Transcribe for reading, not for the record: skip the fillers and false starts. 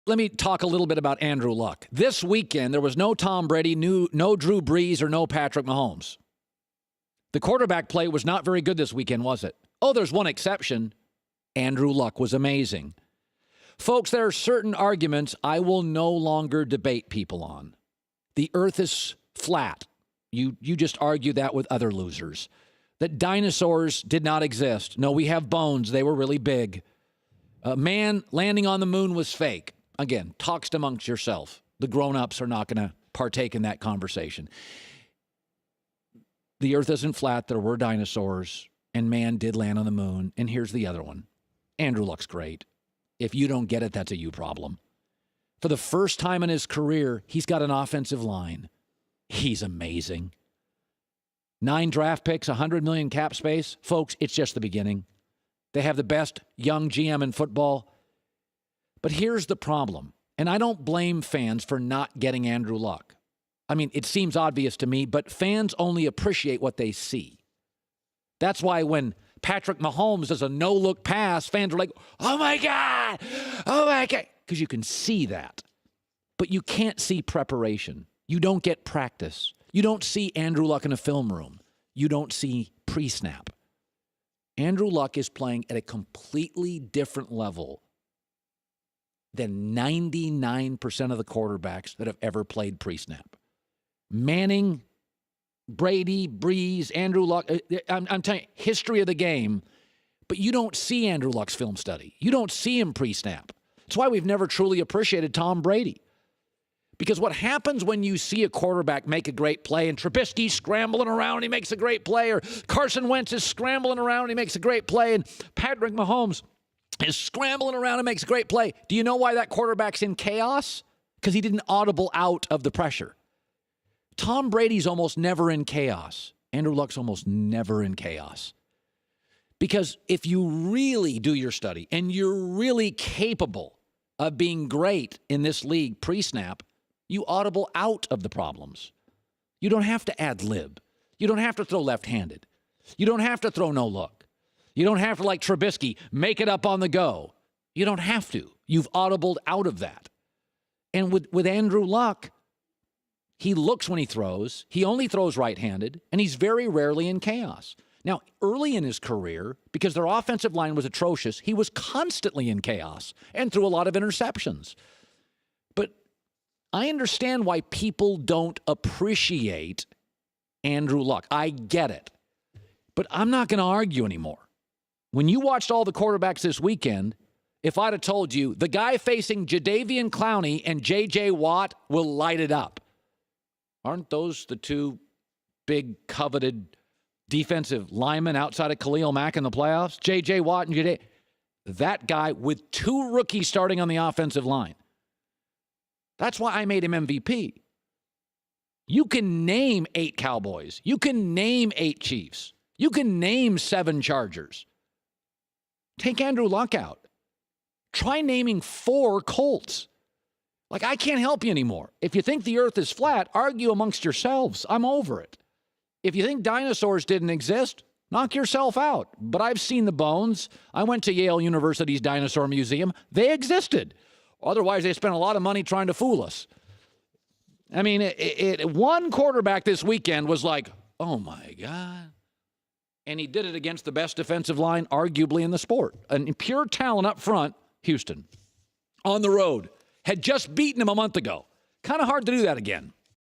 let me talk a little bit about Andrew Luck. This weekend, there was no Tom Brady, no Drew Brees, or no Patrick Mahomes. The quarterback play was not very good this weekend, was it? Oh, there's one exception. Andrew Luck was amazing. Folks, there are certain arguments I will no longer debate people on. The earth is flat. You just argue that with other losers. That dinosaurs did not exist. No, we have bones. They were really big. Man landing on the moon was fake. Again, talks amongst yourself. The grown-ups are not going to partake in that conversation. The earth isn't flat. There were dinosaurs, and man did land on the moon. And here's the other one. Andrew Luck's great. If you don't get it, that's a you problem. For the first time in his career, he's got an offensive line. He's amazing. 9 draft picks, $100 million cap space. Folks, it's just the beginning. They have the best young GM in football. But here's the problem, and I don't blame fans for not getting Andrew Luck. I mean, it seems obvious to me, but fans only appreciate what they see. That's why when Patrick Mahomes does a no-look pass, fans are like, oh, my God, because you can see that. But you can't see preparation. You don't get practice. You don't see Andrew Luck in a film room. You don't see pre-snap. Andrew Luck is playing at a completely different level than 99% of the quarterbacks that have ever played pre-snap. Manning, Brady, Brees, Andrew Luck, I'm telling you, history of the game, but you don't see Andrew Luck's film study. You don't see him pre-snap. That's why we've never truly appreciated Tom Brady. Because what happens when you see a quarterback make a great play and Trubisky's scrambling around and he makes a great play, or Carson Wentz is scrambling around and he makes a great play, and Patrick Mahomes is scrambling around and makes a great play. Do you know why that quarterback's in chaos? Because he didn't audible out of the pressure. Tom Brady's almost never in chaos. Andrew Luck's almost never in chaos. Because if you really do your study and you're really capable of being great in this league pre-snap, you audible out of the problems. You don't have to ad lib. You don't have to throw left-handed. You don't have to throw no look. You don't have to, like Trubisky, make it up on the go. You don't have to. You've audibled out of that. And with Andrew Luck, he looks when he throws. He only throws right-handed, and he's very rarely in chaos. Now, early in his career, because their offensive line was atrocious, he was constantly in chaos and threw a lot of interceptions. But I understand why people don't appreciate Andrew Luck. I get it. But I'm not going to argue anymore. When you watched all the quarterbacks this weekend, if I'd have told you the guy facing Jadeveon Clowney and J.J. Watt will light it up, aren't those the two big coveted defensive linemen outside of Khalil Mack in the playoffs? J.J. Watt and J.J. That guy with 2 rookies starting on the offensive line. That's why I made him MVP. You can name 8 Cowboys. You can name 8 Chiefs. You can name 7 Chargers. Take Andrew Luck out. Try naming 4 Colts. Like, I can't help you anymore. If you think the earth is flat, argue amongst yourselves. I'm over it. If you think dinosaurs didn't exist, knock yourself out. But I've seen the bones. I went to Yale University's Dinosaur Museum. They existed. Otherwise, they spent a lot of money trying to fool us. I mean, one quarterback this weekend was like, oh, my God. And he did it against the best defensive line, arguably, in the sport. And pure talent up front, Houston. On the road. Had just beaten him a month ago. Kind of hard to do that again.